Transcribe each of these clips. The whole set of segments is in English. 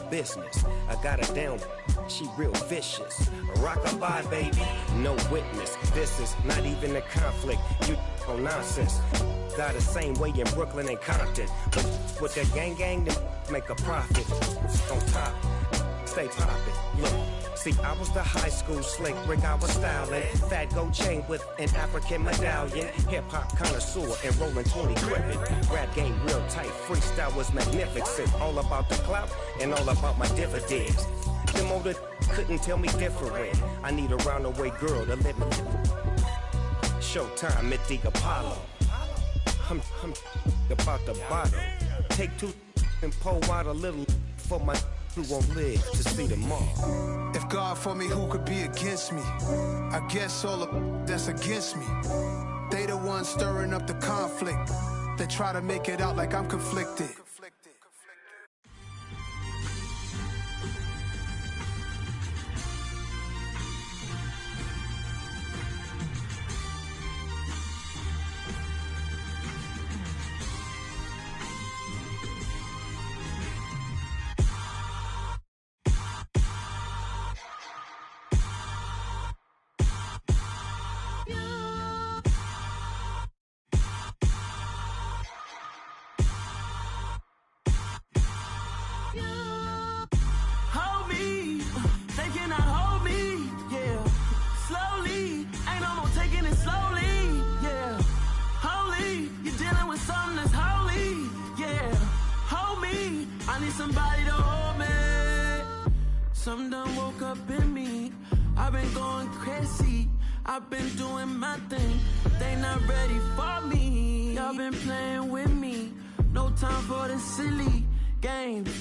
business. I got her down, she real vicious. Rock-a-bye, baby, no witness. This is not even a conflict. You on nonsense. Got the same way in Brooklyn and Compton. But with that gang, they make a profit. On top, stay poppin'. Look. See, I was the high school slick Rick, I was styling. Fat gold chain with an African medallion. Hip-hop connoisseur and rolling 20 gripping. Rap game real tight, freestyle was magnificent. All about the clout and all about my dividends. Them older couldn't tell me different. I need a roundaway girl to let me. Showtime at the Apollo. I'm about the bottle. Take two and pour out a little for my who won't live to see tomorrow. If God for me, who could be against me? I guess all the that's against me. They the ones stirring up the conflict. They try to make it out like I'm conflicted. Somebody to hold me. Something done woke up in me. I've been going crazy. I've been doing my thing. They not ready for me. Y'all been playing with me. No time for the silly games.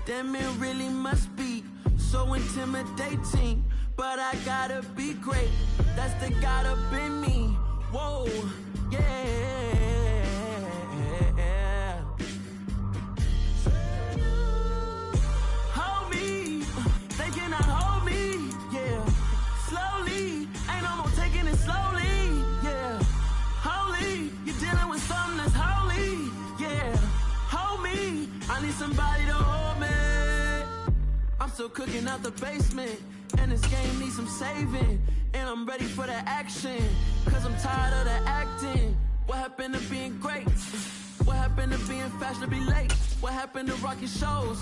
Damn, it really must be so intimidating. But I gotta be great. That's the God up in me. Whoa, yeah. Somebody to hold me. I'm still cooking out the basement, and this game needs some saving. And I'm ready for the action, cause I'm tired of the acting. What happened to being great? What happened to being fashionably late? What happened to rocking shows?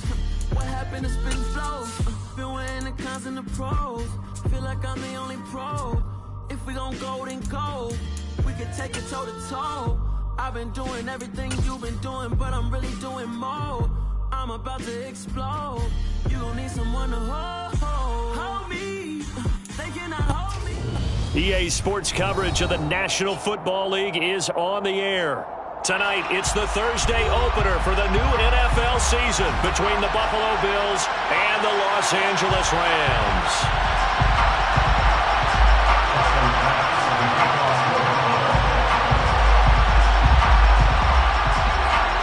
What happened to spitting flows? Been wearing the cons and the pros. Feel like I'm the only pro. If we gon' go, then go. We could take it toe to toe. I've been doing everything you've been doing, but I'm really doing more. I'm about to explode. You gon' need someone to hold me. They cannot hold me. EA Sports coverage of the National Football League is on the air. Tonight, it's the Thursday opener for the new NFL season between the Buffalo Bills and the Los Angeles Rams.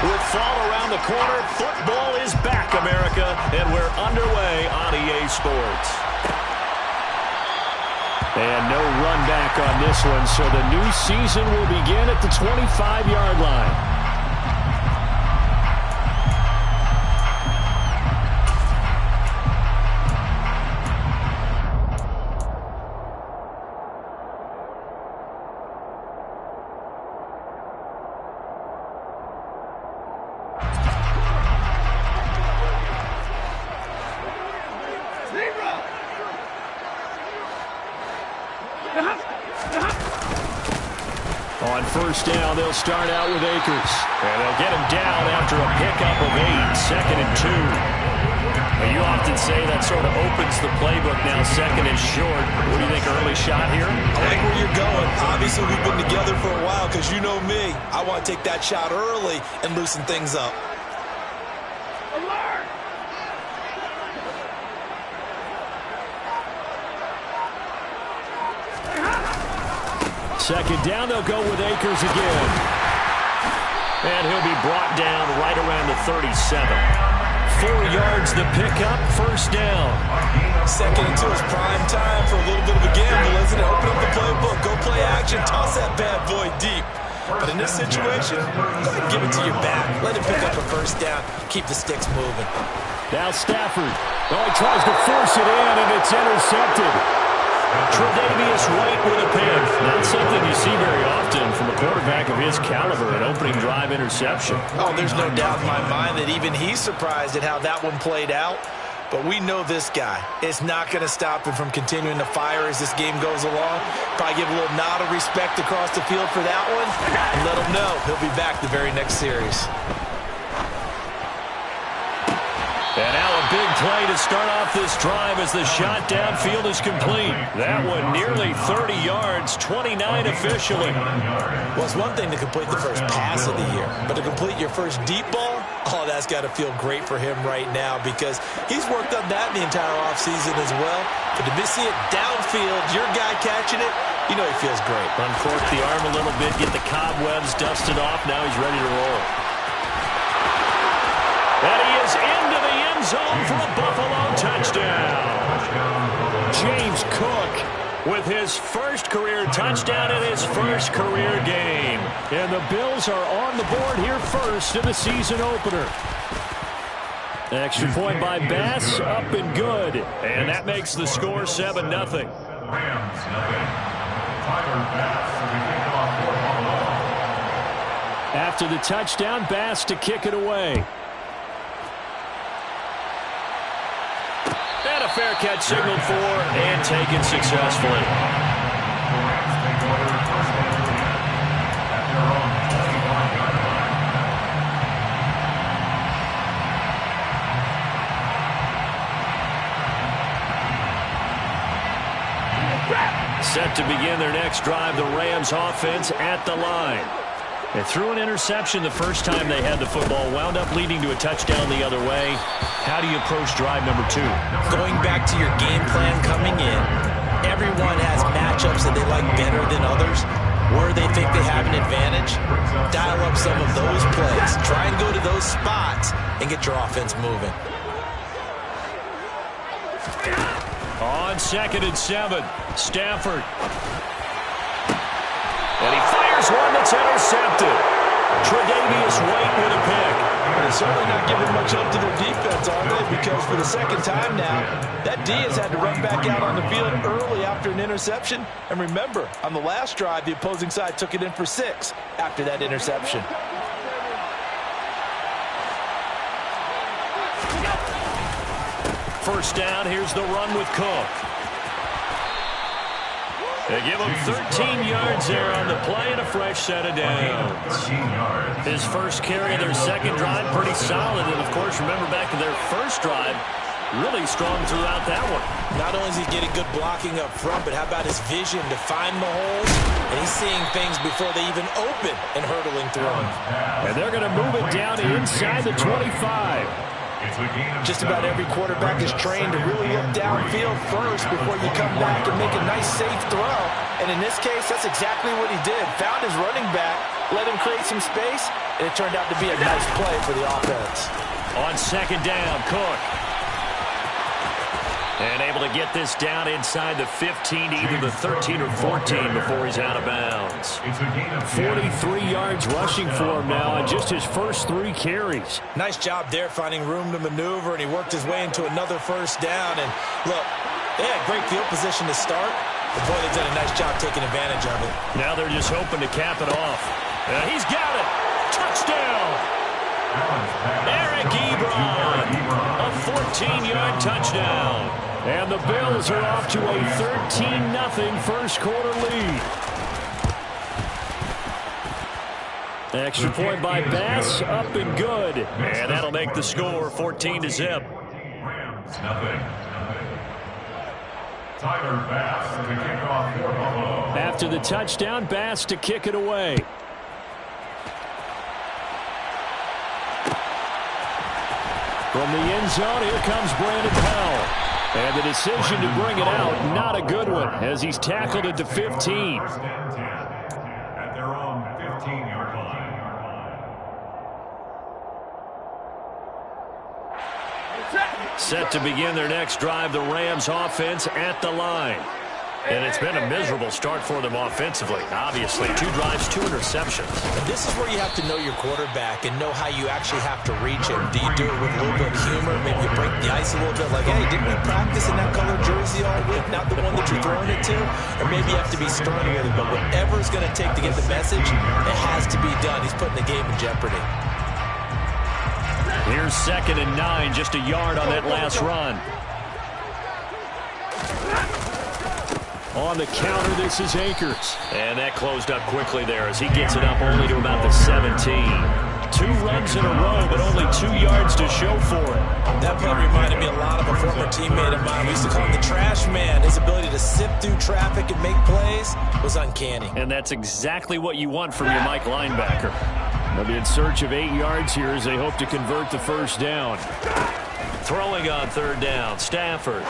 With fall around the corner, football is back, America, and we're underway on EA Sports. And no run back on this one, so the new season will begin at the 25-yard line. On first down, they'll start out with Akers. And they'll get him down after a pickup of 8, 2nd and 2. Well, you often say that sort of opens the playbook now, 2nd and short. What do you think, early shot here? I like where you're going. Obviously, we've been together for a while because you know me. I want to take that shot early and loosen things up. Second down, they'll go with Akers again. And he'll be brought down right around the 37. 4 yards the pickup, first down. 2nd and 2 is prime time for a little bit of a gamble, isn't it? Open up the playbook, go play action, toss that bad boy deep. But in this situation, go ahead and give it to your back. Let him pick up a first down. Keep the sticks moving. Now Stafford. Oh, he tries to force it in, and it's intercepted. Tre'Davious White with a pick. Not something you see very often from a quarterback of his caliber, an opening drive interception. Oh, there's no doubt in my mind that even he's surprised at how that one played out. But we know this guy. It's not going to stop him from continuing to fire as this game goes along. Probably give a little nod of respect across the field for that one. And let him know he'll be back the very next series. And now a big play to start off this drive as the shot downfield is complete. That one nearly 30 yards, 29 officially. Well, it's one thing to complete the first pass of the year, but to complete your first deep ball, oh, that's got to feel great for him right now because he's worked on that in the entire offseason as well. But to see it downfield, your guy catching it, you know he feels great. Uncork the arm a little bit, get the cobwebs dusted off. Now he's ready to roll. And he is into the end zone for a Buffalo touchdown. James Cook with his first career touchdown in his first career game. And the Bills are on the board here first in the season opener. Extra point by Bass, up and good. And that makes the score 7-0. After the touchdown, Bass to kick it away. And a fair catch signaled for and taken successfully. Set to begin their next drive, the Rams offense at the line. They threw an interception the first time they had the football, wound up leading to a touchdown the other way. How do you approach drive number 2? Going back to your game plan coming in, everyone has matchups that they like better than others. Where they think they have an advantage, dial up some of those plays. Try and go to those spots and get your offense moving. On 2nd and 7, Stafford. And he fires one that's intercepted. Tre'Davious White with a pick. They're certainly not giving much up to their defense, are they? Because for the second time now, that D has had to run back out on the field early after an interception. And remember, on the last drive, the opposing side took it in for 6 after that interception. First down, here's the run with Cook. They give him 13 yards there on the play and a fresh set of downs. His first carry of their second drive, pretty solid. And, of course, remember back to their first drive, really strong throughout that one. Not only is he getting good blocking up front, but how about his vision to find the holes? And he's seeing things before they even open and hurdling through them. And they're going to move it down inside the 25. Just about every quarterback is trained to really look downfield first before you come back and make a nice, safe throw. And in this case, that's exactly what he did. Found his running back, let him create some space, and it turned out to be a nice play for the offense. On 2nd down, Cook. And able to get this down inside the 15 to either the 13 or 14 before he's out of bounds. 43 yards rushing for him now on just his first 3 carries. Nice job there finding room to maneuver, and he worked his way into another first down. And look, they had great field position to start, but boy, they've done a nice job taking advantage of it. Now they're just hoping to cap it off. He's got it. Touchdown. Eric Ebron. A 14-yard touchdown. And the Bills are off to a 13-0 first quarter lead. Extra point by Bass, up and good. And that'll make the score 14-0. Tyler Bass to kick off for Buffalo. After the touchdown, Bass to kick it away. From the end zone, here comes Brandon Powell. And the decision to bring it out, not a good one, as he's tackled at the 15. At their own 15-yard line. Set to begin their next drive, the Rams offense at the line. And it's been a miserable start for them offensively. Obviously, 2 drives, 2 interceptions. And this is where you have to know your quarterback and know how you actually have to reach him. Do you do it with a little bit of humor? Maybe you break the ice a little bit like, hey, didn't we practice in that colored jersey all week? Not the one that you're throwing it to? Or maybe you have to be stern with him. But whatever it's going to take to get the message, it has to be done. He's putting the game in jeopardy. Here's 2nd and 9, just a yard on that last run. On the counter, this is Akers. And that closed up quickly there as he gets it up only to about the 17. 2 runs in a row, but only 2 yards to show for it. That play reminded me a lot of a former teammate of mine. We used to call him the trash man. His ability to sift through traffic and make plays was uncanny. And that's exactly what you want from your Mike linebacker. They'll be in search of 8 yards here as they hope to convert the first down. Throwing on 3rd down, Stafford.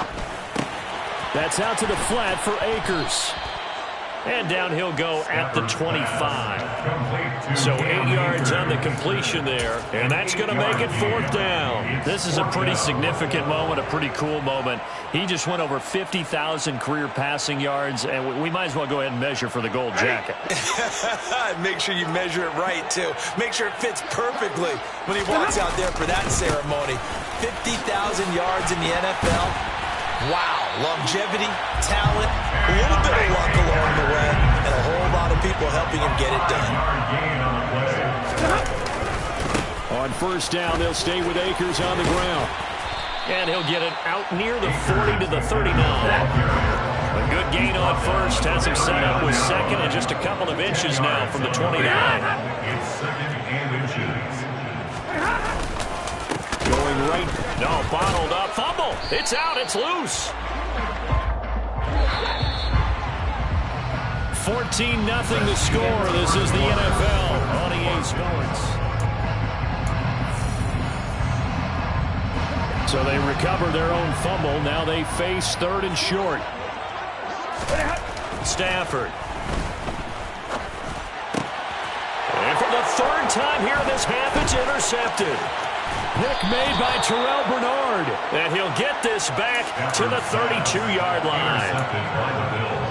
That's out to the flat for Akers. And down he'll go at the 25. So 8 yards on the completion there. And that's going to make it 4th down. This is a pretty significant moment, a pretty cool moment. He just went over 50,000 career passing yards, and we might as well go ahead and measure for the gold jacket. Make sure you measure it right, too. Make sure it fits perfectly when he walks out there for that ceremony. 50,000 yards in the NFL. Wow, longevity, talent, a little bit of luck along the way, and a whole lot of people helping him get it done. On 1st down, they'll stay with Akers on the ground. And he'll get it out near the 40 to the 39. A good gain on 1st, has him set up with 2nd and just a couple of inches now from the 29. It's 2nd and inches. Going right. No, bottled up. Fumble. It's out. It's loose. 14-0 the score. This is the NFL on EA Sports. So they recover their own fumble. Now they face 3rd and short. Stafford. And for the 3rd time here in this half, it's intercepted. Pick made by Terrell Bernard. And he'll get this back to the 32-yard line.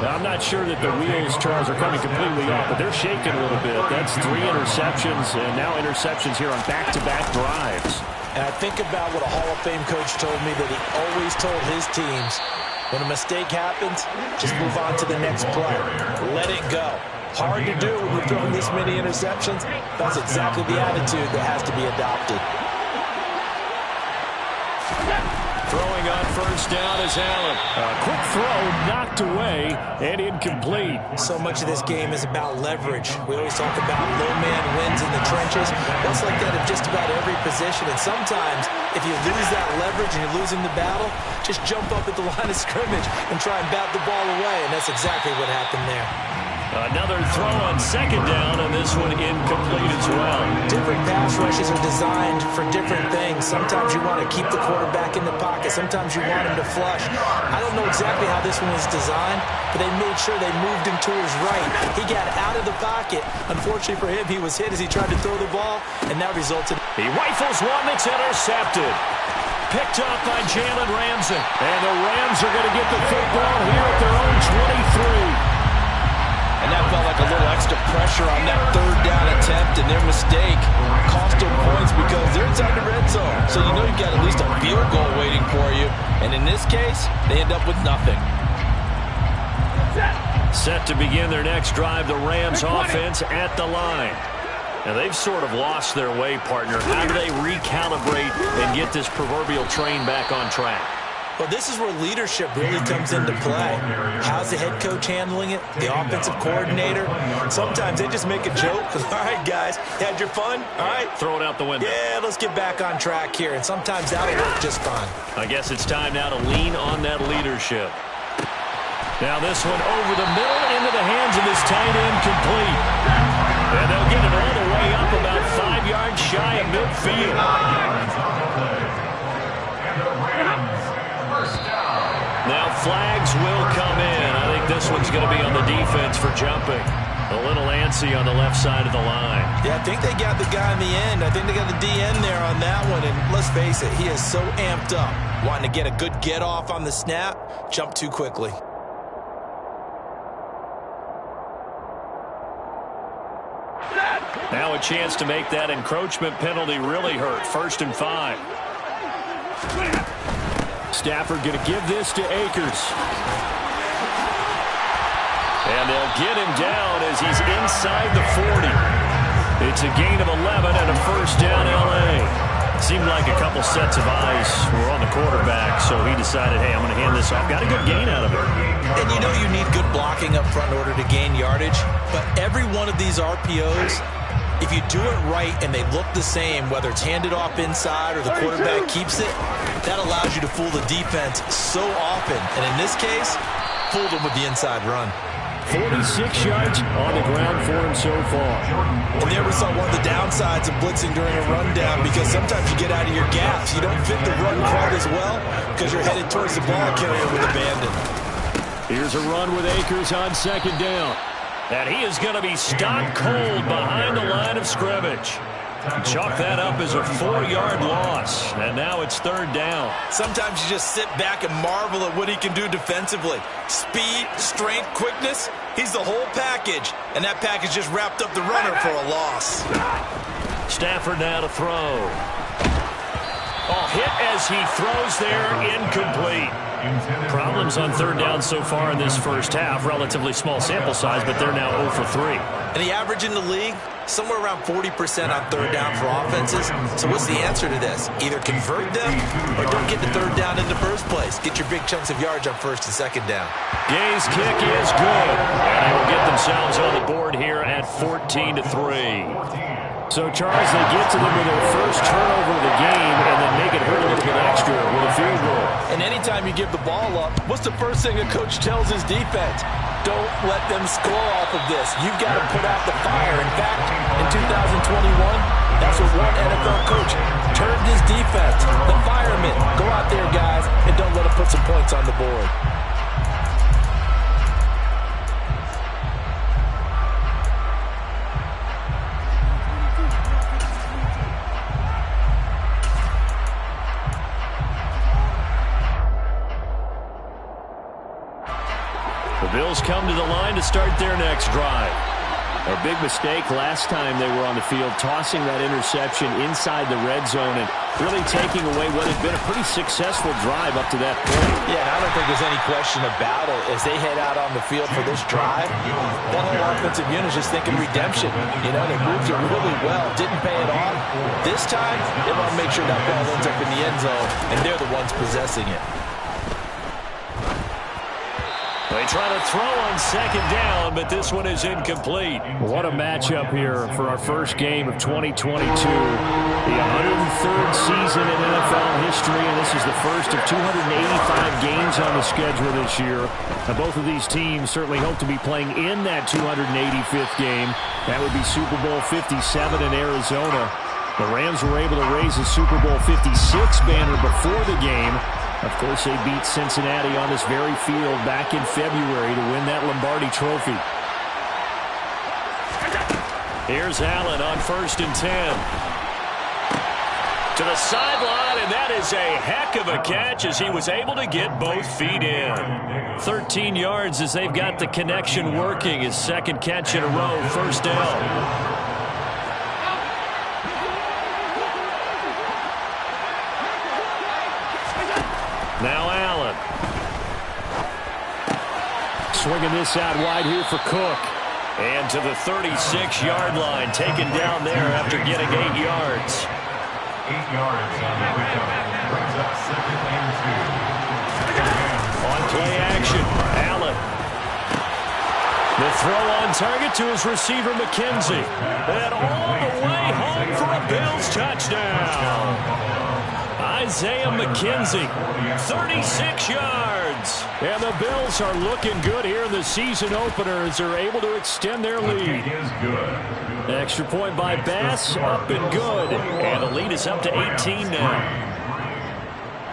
Now, I'm not sure that the wheels, Charles, are coming completely off, but they're shaking a little bit. That's 3 interceptions, and now interceptions here on back-to-back drives. And I think about what a Hall of Fame coach told me, that he always told his teams, when a mistake happens, just move on to the next play. Let it go. Hard to do when you're throwing this many interceptions. That's exactly the attitude that has to be adopted. Throwing on 1st down is Allen. A quick throw knocked away and incomplete. So much of this game is about leverage. We always talk about low man wins in the trenches. That's like that in just about every position. And sometimes, if you lose that leverage and you're losing the battle, just jump up at the line of scrimmage and try and bat the ball away. And that's exactly what happened there. Another throw on 2nd down, and this one incomplete as well. Different pass rushes are designed for different things. Sometimes you want to keep the quarterback in the pocket. Sometimes you want him to flush. I don't know exactly how this one was designed, but they made sure they moved him to his right. He got out of the pocket. Unfortunately for him, he was hit as he tried to throw the ball, and that resulted. He rifles one that's intercepted. Picked up by Jalen Ramsey. And the Rams are going to get the football here at their own 23. And that felt like a little extra pressure on that 3rd down attempt, and their mistake cost them points because they're inside the red zone. So you know you've got at least a field goal waiting for you. And in this case, they end up with nothing. Set to begin their next drive, the Rams offense at the line. Now they've sort of lost their way, partner. How do they recalibrate and get this proverbial train back on track? Well, this is where leadership really comes into play. How's the head coach handling it? The offensive coordinator? Sometimes they just make a joke. All right, guys, had your fun? All right. Throw it out the window. Yeah, let's get back on track here. And sometimes that'll work just fine. I guess it's time now to lean on that leadership. Now this one over the middle into the hands of this tight end, complete. And they'll get it all the way up about 5 yards shy of midfield. Now flags will come in. I think this one's going to be on the defense for jumping. A little antsy on the left side of the line. Yeah, I think they got the guy in the end. I think they got the DN there on that one. And let's face it, he is so amped up. Wanting to get a good get off on the snap, jump too quickly. Now a chance to make that encroachment penalty really hurt. 1st and 5. Stafford going to give this to Akers. And they'll get him down as he's inside the 40. It's a gain of 11 and a 1st down L.A. Seemed like a couple sets of eyes were on the quarterback, so he decided, hey, I'm going to hand this off. Got a good gain out of it. And you know you need good blocking up front in order to gain yardage, but every one of these RPOs, if you do it right and they look the same, whether it's handed off inside or the quarterback keeps it, that allows you to fool the defense so often. And in this case, fooled them with the inside run. 46 yards on the ground for him so far. And there we saw one of the downsides of blitzing during a rundown, because sometimes you get out of your gaps. You don't fit the run quite as well because you're headed towards the ball carrier with abandon. Here's a run with Akers on 2nd down. And he is going to be stopped cold behind the line of scrimmage. Chalk that up as a 4-yard loss. And now it's 3rd down. Sometimes you just sit back and marvel at what he can do defensively. Speed, strength, quickness. He's the whole package. And that package just wrapped up the runner for a loss. Stafford now to throw. Oh, hit as he throws there, incomplete. Problems on 3rd down so far in this first half. Relatively small sample size, but they're now 0 for 3. And the average in the league, somewhere around 40% on 3rd down for offenses. So what's the answer to this? Either convert them or don't get the 3rd down in the first place. Get your big chunks of yards on 1st and 2nd down. Gay's kick is good. And they will get themselves on the board here at 14-3. So, Charles, they get to them with their first turnover of the game and then make it hurt a little bit extra with a field goal. And anytime you give the ball up, what's the first thing a coach tells his defense? Don't let them score off of this. You've got to put out the fire. In fact, in 2021, that's what one NFL coach turned his defense. The firemen. Go out there, guys, and don't let them put some points on the board. Bills come to the line to start their next drive. A big mistake last time they were on the field, tossing that interception inside the red zone and really taking away what had been a pretty successful drive up to that point. Yeah, and I don't think there's any question about it. As they head out on the field for this drive, that whole offensive unit is just thinking redemption. You know, they moved it really well, didn't pay it off. This time, they want to make sure that ball ends up in the end zone, and they're the ones possessing it. They try to throw on 2nd down, but this one is incomplete. What a matchup here for our first game of 2022. The 103rd season in NFL history, and this is the first of 285 games on the schedule this year. Now, both of these teams certainly hope to be playing in that 285th game. That would be Super Bowl 57 in Arizona. The Rams were able to raise the Super Bowl 56 banner before the game. Of course, they beat Cincinnati on this very field back in February to win that Lombardi Trophy. Here's Allen on 1st and 10. To the sideline, and that is a heck of a catch as he was able to get both feet in. 13 yards as they've got the connection working. His 2nd catch in a row, 1st down. Now Allen. Swinging this out wide here for Cook. And to the 36-yard line, taken down there after getting 8 yards. 8 yards on the pickup. Brings up 2nd and 2. On play action, Allen. The throw on target to his receiver, McKenzie. And all the way home for a Bills touchdown. Isaiah McKenzie, 36 yards. And the Bills are looking good here in the season opener as they're able to extend their lead. Extra point by Bass, up and good. And the lead is up to 18 now.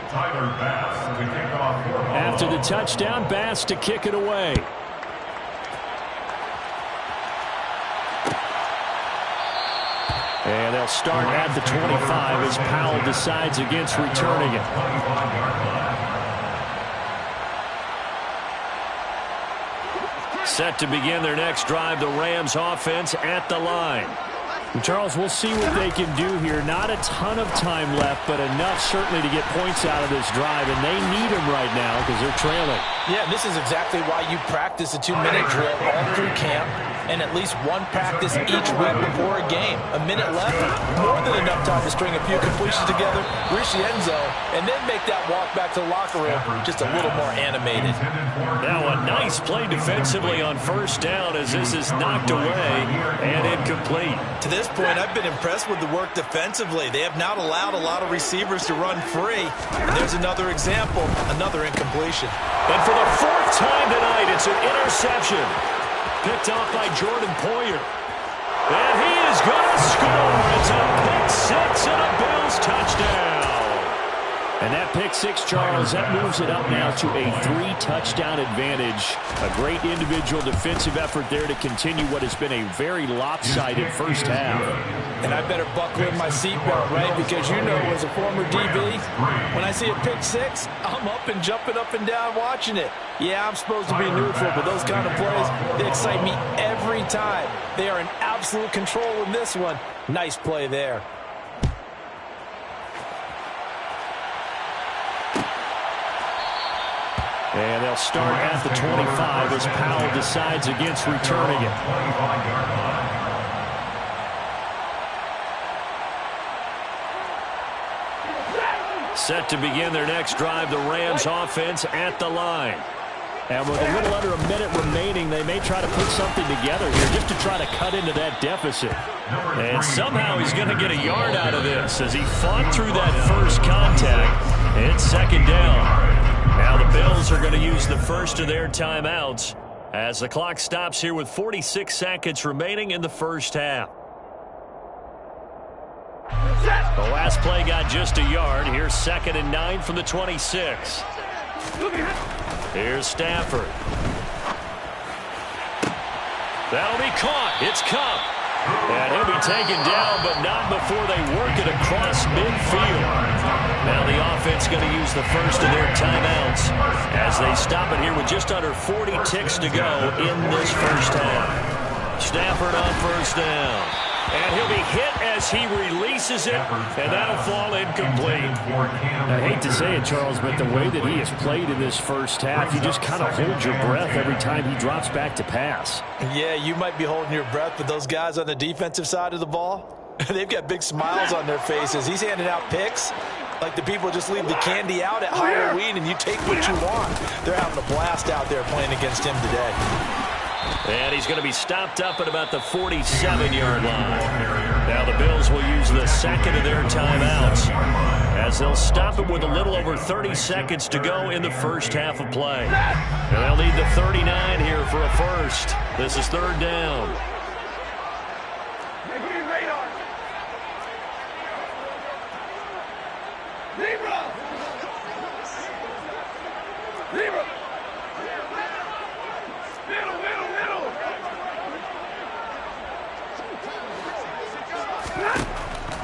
Tyler Bass to kick off. After the touchdown, Bass to kick it away. And they'll start at the 25 as Powell decides against returning it. Set to begin their next drive, the Rams offense at the line. Charles, we'll see what they can do here. Not a ton of time left, but enough certainly to get points out of this drive, and they need them right now because they're trailing. Yeah, this is exactly why you practice a 2-minute drill all through camp and at least one practice each week before a game. A minute left, more than enough time to string a few completions together, reach the end zone, and then make that walk back to the locker room just a little more animated. Now a nice play defensively on first down as this is knocked away and incomplete. To this point, I've been impressed with the work defensively. They have not allowed a lot of receivers to run free. And there's another example, another incompletion. And for the fourth time tonight, it's an interception. Picked off by Jordan Poyer. And he is going to score. It's a pick six and a Bills touchdown. And that pick six, Charles, that moves it up now to a 3-touchdown advantage. A great individual defensive effort there to continue what has been a very lopsided first half. And I better buckle in my seatbelt, right? Because you know, as a former DB, when I see a pick six, I'm up and jumping up and down watching it. Yeah, I'm supposed to be neutral, but those kind of plays, they excite me every time. They are in absolute control in this one. Nice play there. And they'll start at the 25 as Powell decides against returning it. Set to begin their next drive, the Rams offense at the line. And with a little under a minute remaining, they may try to put something together here just to try to cut into that deficit. And somehow he's going to get a yard out of this as he fought through that first contact. It's second down. Now the Bills are going to use the first of their timeouts as the clock stops here with 46 seconds remaining in the first half. The last play got just a yard. Here's 2nd and 9 from the 26. Here's Stafford. That'll be caught. It's Kupp. And he'll be taken down, but not before they work it across midfield. Now the offense going to use the first of their timeouts as they stop it here with just under 40 ticks to go in this first half. Stafford on first down. And he'll be hit as he releases it, and that'll fall incomplete. I hate to say it, Charles, but the way that he has played in this first half, you just kind of hold your breath every time he drops back to pass. Yeah, you might be holding your breath, but those guys on the defensive side of the ball, they've got big smiles on their faces. He's handing out picks like the people just leave the candy out at Halloween and you take what you want. They're having a blast out there playing against him today. And he's going to be stopped up at about the 47-yard line. Now the Bills will use the second of their timeouts as they'll stop it with a little over 30 seconds to go in the first half of play. And they'll need the 39 here for a first. This is third down.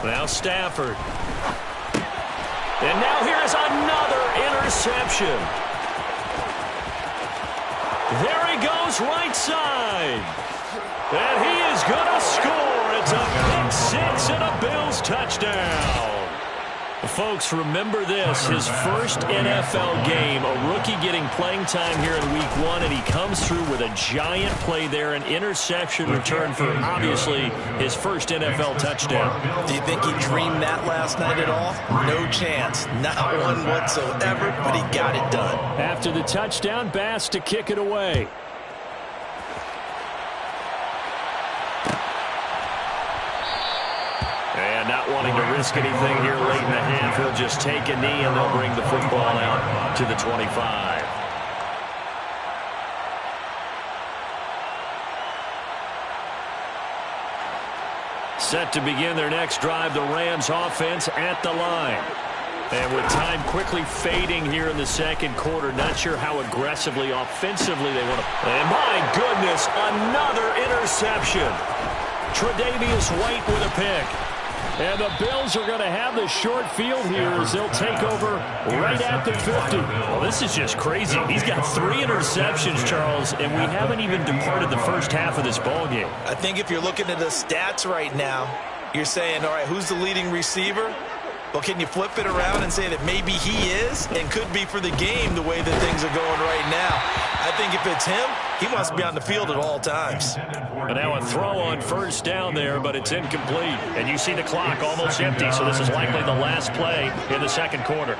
Now Stafford. And now here is another interception. There he goes, right side. And he is going to score. It's a pick six and a Bills touchdown. Folks, remember this, his first NFL game, a rookie getting playing time here in week 1, and he comes through with a giant play there, an interception return for, obviously, his first NFL touchdown. Do you think he dreamed that last night at all? No chance. Not one whatsoever, but he got it done. After the touchdown, Bass to kick it away. And not wanting to risk anything here late in the half, he'll just take a knee and they'll bring the football out to the 25. Set to begin their next drive, the Rams offense at the line. And with time quickly fading here in the second quarter, not sure how aggressively, offensively they want to. And my goodness, another interception. Tre'Davious White with a pick. And the Bills are going to have the short field here as they'll take over right at the 50. Well, this is just crazy. He's got 3 interceptions, Charles, and we haven't even departed the first half of this ballgame. I think if you're looking at the stats right now, you're saying, all right, who's the leading receiver? Well, can you flip it around and say that maybe he is and could be for the game the way that things are going right now? I think if it's him, he must be on the field at all times. And now a throw on first down there, but it's incomplete. And you see the clock almost empty, so this is likely the last play in the second quarter.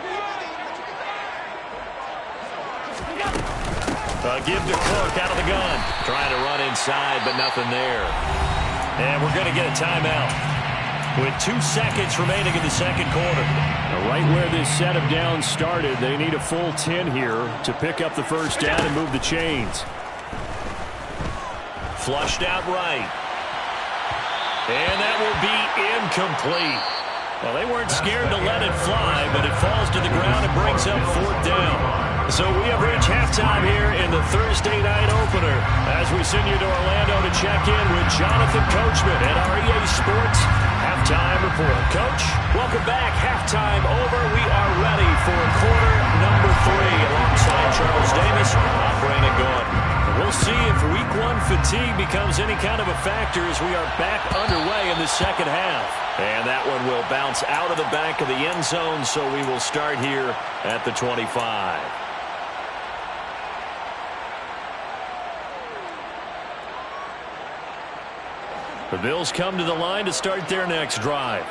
Give to Cook out of the gun. Trying to run inside, but nothing there. And we're going to get a timeout with 2 seconds remaining in the second quarter. Right where this set of downs started, they need a full 10 here to pick up the first down and move the chains. Flushed out right. And that will be incomplete. Well, they weren't scared to let it fly, but it falls to the ground and brings up 4th down. So we have reached halftime here in the Thursday night opener as we send you to Orlando to check in with Jonathan Coachman at our EA Sports Halftime Report. Coach, welcome back. Halftime over. We are ready for quarter number 3 alongside Charles Davis. I'm Brandon Gaudin. We'll see if Week 1 fatigue becomes any kind of a factor as we are back underway in the second half. And that one will bounce out of the back of the end zone, so we will start here at the 25. The Bills come to the line to start their next drive.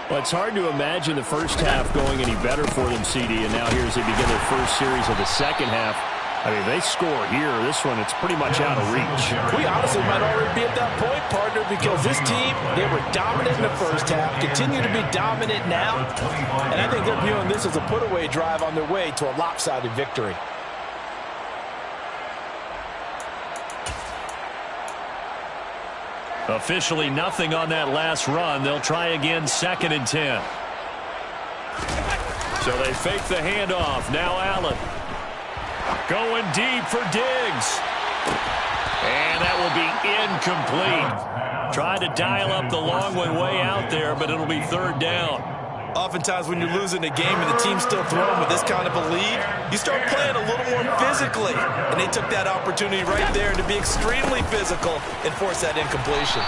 Well, it's hard to imagine the first half going any better for them, CD, and now here as they begin their first series of the second half. I mean, they score here. This one, it's pretty much out of reach. We honestly might already be at that point, partner, because this team, they were dominant in the first half, continue to be dominant now, and I think they're viewing this as a put-away drive on their way to a lopsided victory. Officially nothing on that last run. They'll try again 2nd and 10. So they fake the handoff. Now Allen. Going deep for Diggs. And that will be incomplete. Tried to dial up the long one way out there, but it'll be 3rd down. Oftentimes when you're losing a game and the team's still throwing with this kind of a lead, you start playing a little more physically. And they took that opportunity right there to be extremely physical and force that incompletion.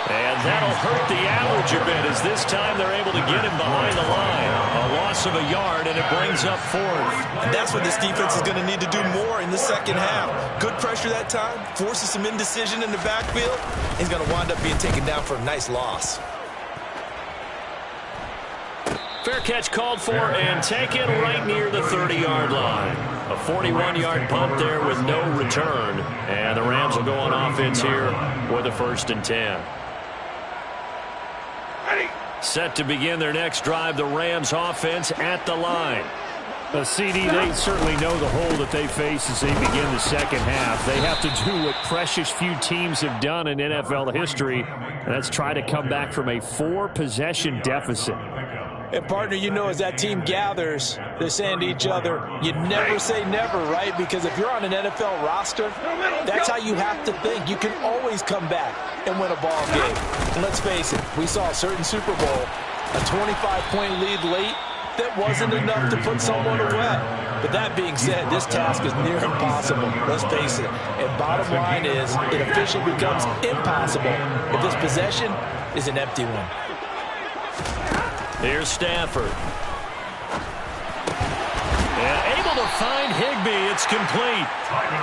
And that'll hurt the average a bit as this time they're able to get him behind the line. A loss of a yard, and it brings up 4th. And that's what this defense is going to need to do more in the second half. Good pressure that time, forces some indecision in the backfield. He's going to wind up being taken down for a nice loss. Fair catch called for and taken right near the 30-yard line. A 41-yard punt there with no return. And the Rams will go on offense here with a 1st and 10. Set to begin their next drive, the Rams offense at the line. CD, they certainly know the hole that they face as they begin the second half. They have to do what precious few teams have done in NFL history, and that's try to come back from a 4-possession deficit. And, partner, you know, as that team gathers, they're saying to each other, you never say never, right? Because if you're on an NFL roster, that's how you have to think. You can always come back and win a ball game. And let's face it, we saw a certain Super Bowl, a 25-point lead late, that wasn't enough to put someone away. But that being said, this task is near impossible. Let's face it. And bottom line is, it officially becomes impossible if this possession is an empty one. Here's Stafford. And able to find Higbee. It's complete.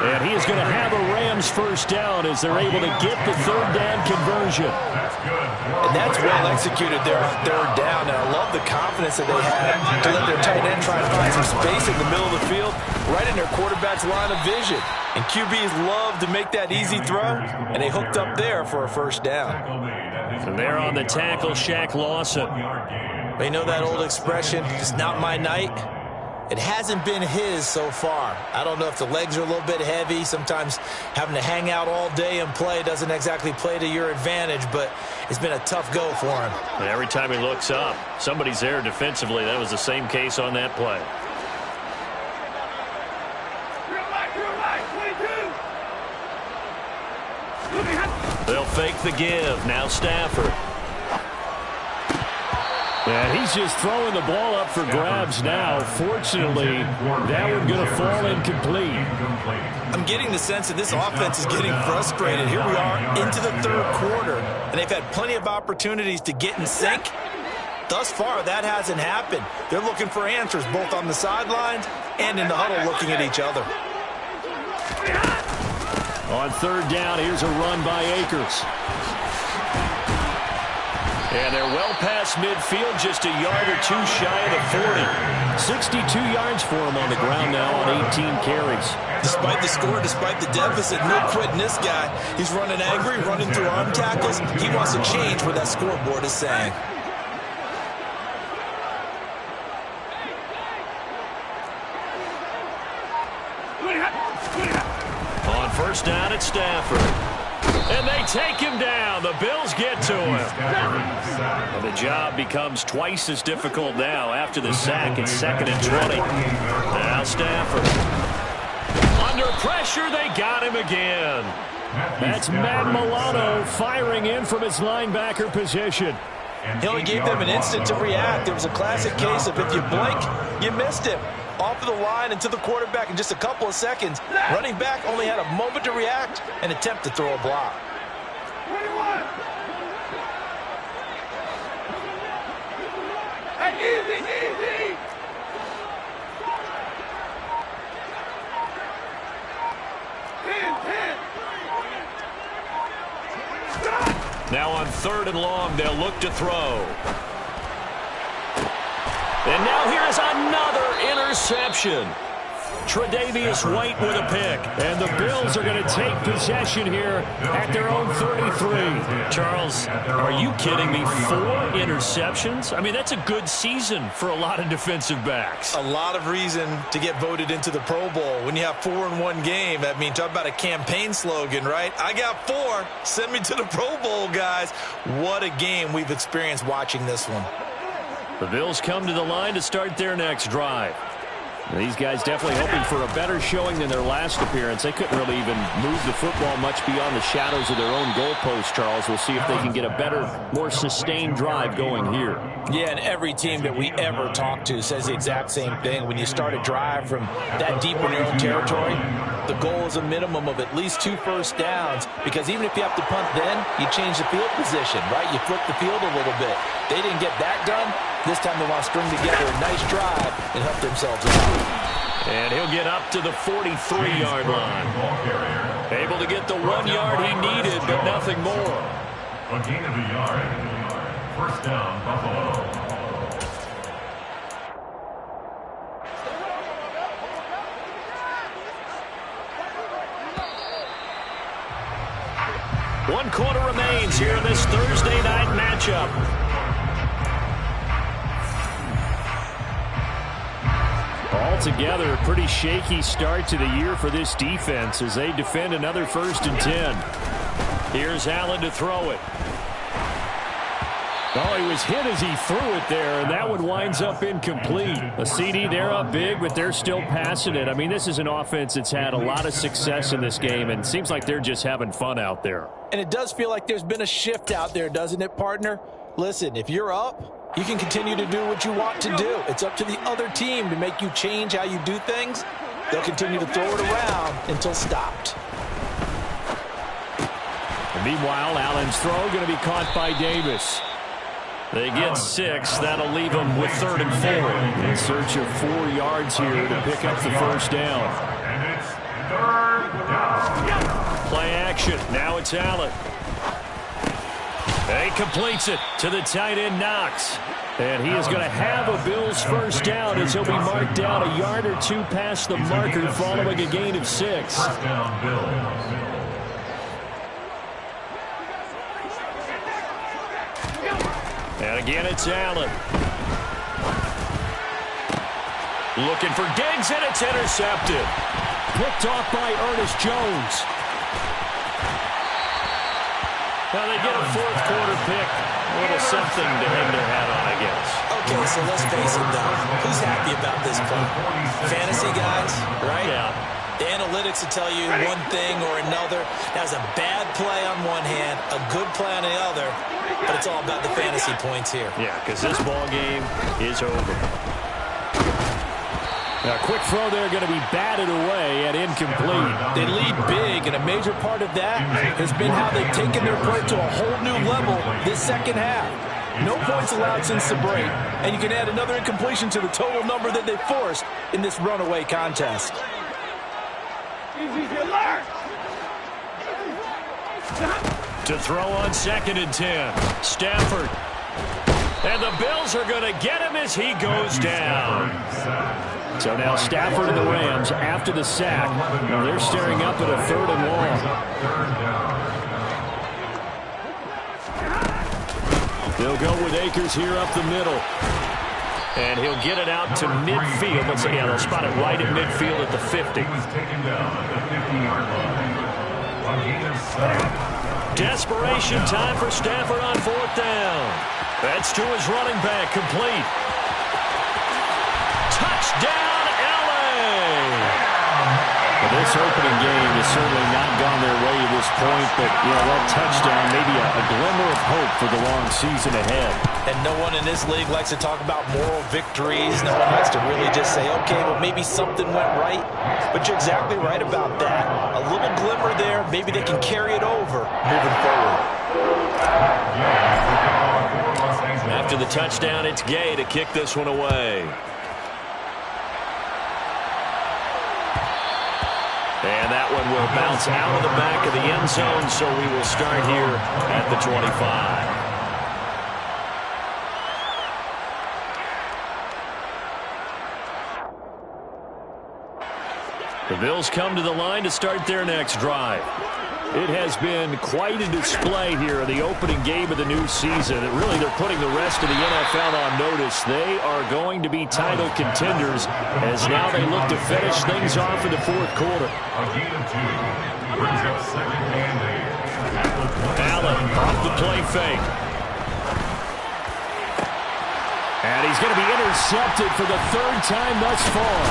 And he is going to have a Rams first down as they're able to get the 3rd down conversion. And that's well executed there on 3rd down. And I love the confidence that they had to let their tight end try to find some space in the middle of the field, right in their quarterback's line of vision. And QBs love to make that easy throw, and they hooked up there for a first down. And there on the tackle, Shaq Lawson. You know that old expression, it's not my night? It hasn't been his so far. I don't know if the legs are a little bit heavy. Sometimes having to hang out all day and play doesn't exactly play to your advantage, but it's been a tough go for him. And every time he looks up, somebody's there defensively. That was the same case on that play. They'll fake the give. Now Stafford. And he's just throwing the ball up for grabs now. Fortunately, that one going to fall incomplete. I'm getting the sense that this offense is getting frustrated. Here we are into the third quarter, and they've had plenty of opportunities to get in sync. Thus far, that hasn't happened. They're looking for answers both on the sidelines and in the huddle looking at each other. On third down, here's a run by Akers. And they're well past midfield, just a yard or two shy of the 40. 62 yards for him on the ground now on 18 carries. Despite the score, despite the deficit, no quitting this guy. He's running angry, running through arm tackles. He wants to change what that scoreboard is saying. On first down at Stafford. And they take him down. The Bills get to him. And the job becomes twice as difficult now after the sack. It's 2nd and 20. Now Stafford. Under pressure, they got him again. That's Matt Milano firing in from his linebacker position. He only gave them an instant to react. It was a classic case of if you blink, you missed him. Off of the line and to the quarterback in just a couple of seconds. Running back only had a moment to react and attempt to throw a block. Easy. Now on 3rd and long, they'll look to throw. And now here's another interception. Tre'Davious White with a pick. And the Bills are going to take possession here at their own 33. Charles, are you kidding me? 4 interceptions? I mean, that's a good season for a lot of defensive backs. A lot of reason to get voted into the Pro Bowl. When you have 4 in one game, I mean, talk about a campaign slogan, right? I got 4. Send me to the Pro Bowl, guys. What a game we've experienced watching this one. The Bills come to the line to start their next drive. These guys definitely hoping for a better showing than their last appearance. They couldn't really even move the football much beyond the shadows of their own goalpost, Charles. We'll see if they can get a better, more sustained drive going here. Yeah, and every team that we ever talk to says the exact same thing. When you start a drive from that deep in your own territory, the goal is a minimum of at least 2 first downs, because even if you have to punt then, you change the field position, right? You flip the field a little bit. They didn't get that done. This time they want to string together a nice drive and help themselves out. And he'll get up to the 43-yard line. Able to get the 1 yard he needed, but nothing more. A gain of a yard. First down, Buffalo. One quarter remains here in this Thursday night matchup. Altogether, a pretty shaky start to the year for this defense as they defend another 1st and 10. Here's Allen to throw it. Oh, he was hit as he threw it there, and that one winds up incomplete. A CD, they're up big, but they're still passing it. I mean, this is an offense that's had a lot of success in this game, and it seems like they're just having fun out there. And it does feel like there's been a shift out there, doesn't it, partner? Listen, if you're up, you can continue to do what you want to do. It's up to the other team to make you change how you do things. They'll continue to throw it around until stopped. And meanwhile, Allen's throw going to be caught by Davis. They get 6. That'll leave them with 3rd and 4. In search of 4 yards here to pick up the first down. And it's 3rd down. Play action. Now it's Allen. He completes it to the tight end, Knox. And he is going to have a Bills first down as he'll be marked down a yard or 2 past the marker following a gain of 6. First down, Bills. And again, it's Allen. Looking for Diggs, and it's intercepted. Picked off by Ernest Jones. Now they get a 4th quarter pick. A little something to hang their hat on, I guess. Okay, so let's face it, though. Who's happy about this play? Fantasy guys, right? Yeah. The analytics will tell you one thing or another. That's a bad play on one hand, a good play on the other, but it's all about the fantasy points here. Yeah, because this ball game is over. Now, a quick throw there going to be batted away and incomplete. They lead big, and a major part of that has been how they've taken their play to a whole new level this second half. No points allowed since the break, and you can add another incompletion to the total number that they forced in this runaway contest. To throw on 2nd and 10. Stafford. And the Bills are going to get him as he goes down. So now Stafford and the Rams, after the sack, they're staring up at a 3rd and long. They'll go with Akers here up the middle. And he'll get it out to midfield. Let's see, yeah, they'll spot it right at midfield at the 50. Desperation time for Stafford on 4th down. That's to his running back, complete. Touchdown, LA! Well, this opening game has certainly not gone their way at this point, but that touchdown may be a glimmer of hope for the long season ahead. And no one in this league likes to talk about moral victories. No one likes to really just say, okay, well, maybe something went right. But you're exactly right about that. A little glimmer there. Maybe they can carry it over moving forward. After the touchdown, it's Gay to kick this one away. And that one will bounce out of the back of the end zone, so we will start here at the 25. The Bills come to the line to start their next drive. It has been quite a display here in the opening game of the new season. Really, they're putting the rest of the NFL on notice. They are going to be title contenders as now they look to finish things off in the 4th quarter. Allen off the play fake. And he's going to be intercepted for the 3rd time thus far.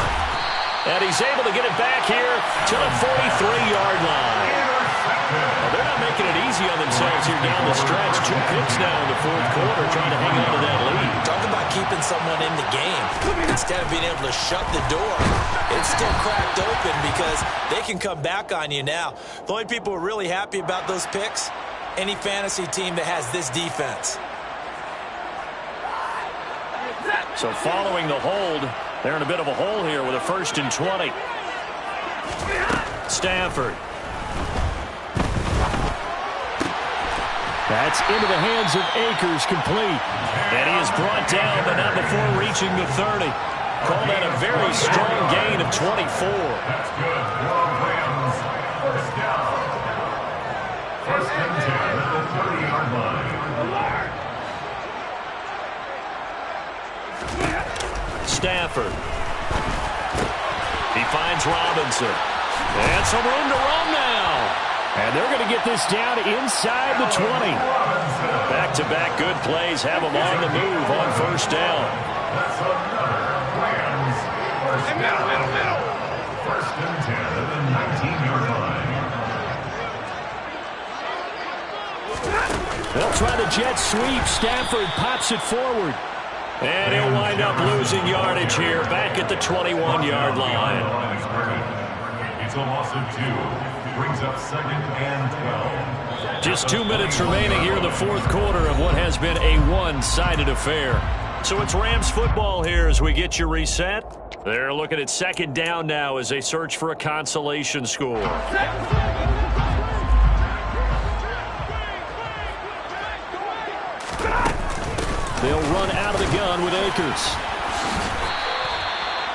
And he's able to get it back here to the 43-yard line. Well, they're not making it easy on themselves here down the stretch. 2 picks now in the 4th quarter trying to hang on to that lead. Talk about keeping someone in the game. Instead of being able to shut the door, it's still cracked open because they can come back on you now. The only people who are really happy about those picks, any fantasy team that has this defense. So following the hold, they're in a bit of a hole here with a 1st and 20. Stafford. That's into the hands of Akers, complete. And he is brought down, but not before reaching the 30. Call that a very strong gain of 24. That's good. Rams, 1st down. 1st and 10 at the 30-yard line. Stafford. He finds Robinson. And some room to run now. And they're going to get this down inside the 20. Back-to-back good plays have them on the move on 1st down. Rams, 1st down. 1st and 10 at the 19-yard line. They'll try the jet sweep. Stafford pops it forward. And he'll wind up losing yardage here back at the 21-yard line. It's a loss of 2. Brings up 2nd and 12. Just 2 minutes remaining here in the 4th quarter of what has been a one-sided affair. So it's Rams football here as we get you reset. They're looking at 2nd down now as they search for a consolation score. They'll run out of the gun with Akers.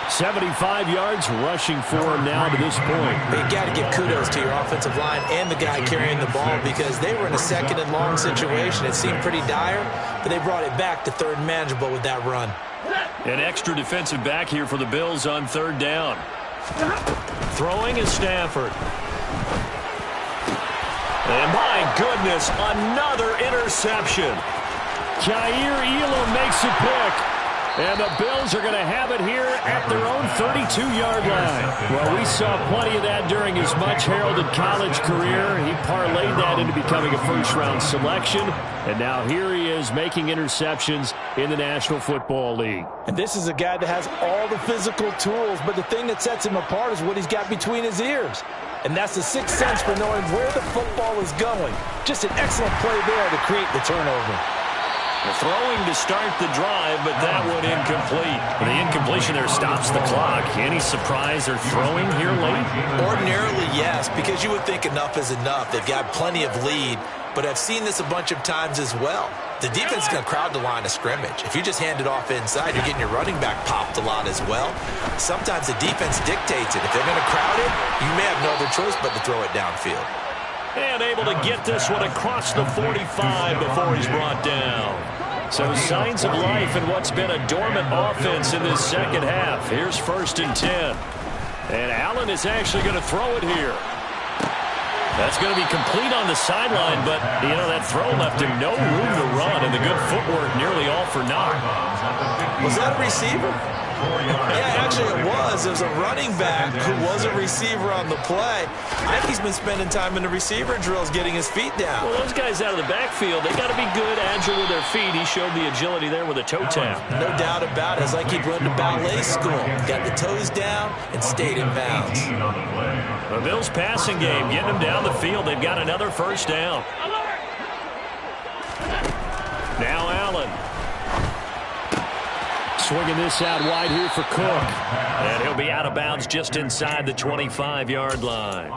75 yards rushing for him now to this point. You got to give kudos to your offensive line and the guy carrying the ball because they were in a 2nd and long situation. It seemed pretty dire, but they brought it back to 3rd and manageable with that run. An extra defensive back here for the Bills on 3rd down. Throwing is Stafford. And my goodness, another interception. Jair Elam makes a pick. And the Bills are going to have it here at their own 32-yard line. Well, we saw plenty of that during his much-heralded college career. He parlayed that into becoming a first-round selection, and now here he is making interceptions in the National Football League. And this is a guy that has all the physical tools, but the thing that sets him apart is what he's got between his ears. And that's the sixth sense for knowing where the football is going. Just an excellent play there to create the turnover. Throwing to start the drive, but that one incomplete. The incompletion there stops the clock. Any surprise they're throwing here late? Ordinarily, yes, because you would think enough is enough. They've got plenty of lead, but I've seen this a bunch of times as well. The defense is going to crowd the line of scrimmage. If you just hand it off inside, you're getting your running back popped a lot as well. Sometimes the defense dictates it. If they're going to crowd it, you may have no other choice but to throw it downfield. And able to get this one across the 45 before he's brought down. So signs of life in what's been a dormant offense in this second half. Here's 1st and 10. And Allen is actually going to throw it here. That's going to be complete on the sideline, but, you know, that throw left him no room to run, and the good footwork nearly all for naught. Was that a receiver? Yeah, actually it was. It was a running back who was a receiver on the play. I think he's been spending time in the receiver drills getting his feet down. Well, those guys out of the backfield, they got to be good, agile with their feet. He showed the agility there with a toe tap. No doubt about it. It's like he'd run to ballet school. Got the toes down and stayed in bounds. The Bills passing game, getting them down the field. They've got another first down. Now Allen. Swinging this out wide here for Cook. And he'll be out of bounds just inside the 25-yard line.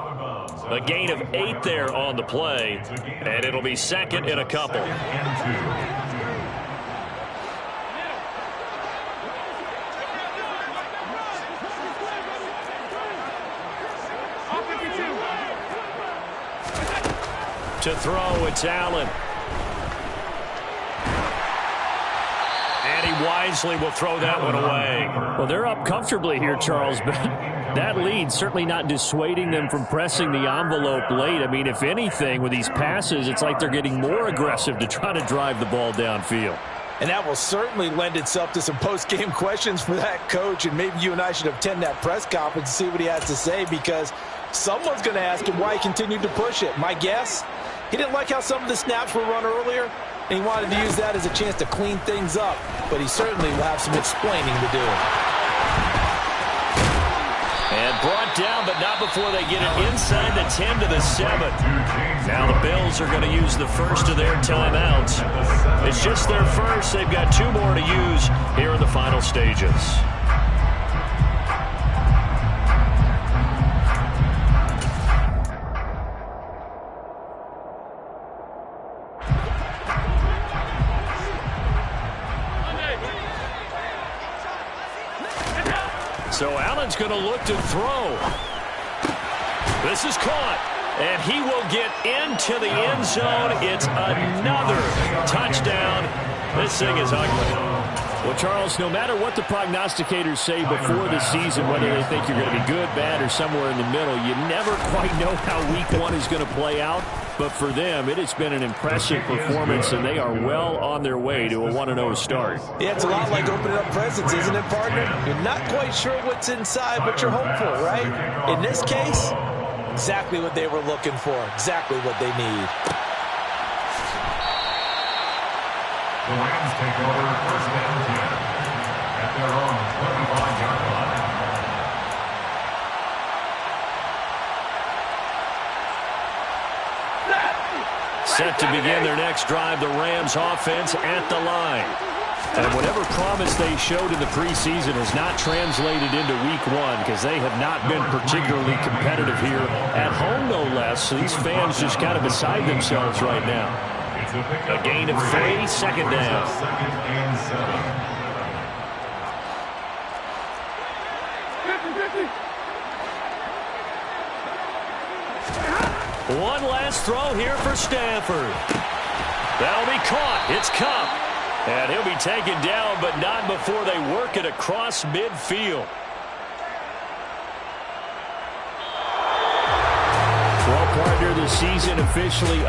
A gain of 8 there on the play. And it'll be second and a couple. To throw, it's Allen. And he wisely will throw that one away. Well, they're up comfortably here, Charles, but that lead certainly not dissuading them from pressing the envelope late. I mean, if anything, with these passes, it's like they're getting more aggressive to try to drive the ball downfield. And that will certainly lend itself to some post-game questions for that coach, and maybe you and I should attend that press conference and see what he has to say, because someone's going to ask him why he continued to push it. My guess, he didn't like how some of the snaps were run earlier, and he wanted to use that as a chance to clean things up, but he certainly will have some explaining to do. And brought down, but not before they get it inside the 10 to the 7. Now the Bills are going to use the first of their timeouts. It's just their first. They've got 2 more to use here in the final stages. So Allen's going to look to throw. This is caught, and he will get into the end zone. It's another touchdown. This thing is ugly. Well, Charles, no matter what the prognosticators say before the season, whether they think you're going to be good, bad, or somewhere in the middle, you never quite know how week 1 is going to play out. But for them, it has been an impressive performance, and they are well on their way to a 1-0 start. Yeah, it's a lot like opening up presents, isn't it, partner? You're not quite sure what's inside, but you're hopeful, right? In this case, exactly what they were looking for, exactly what they need. The Rams take over 1st and 10 at their own 25-yard line. Set to begin their next drive, the Rams offense at the line. And whatever promise they showed in the preseason has not translated into week 1, because they have not been particularly competitive here at home, no less. So these fans just kind of beside themselves right now. A gain of 3, second down. One last throw here for Stafford. That'll be caught. It's Kupp. And he'll be taken down, but not before they work it across midfield. Well, partner, the season officially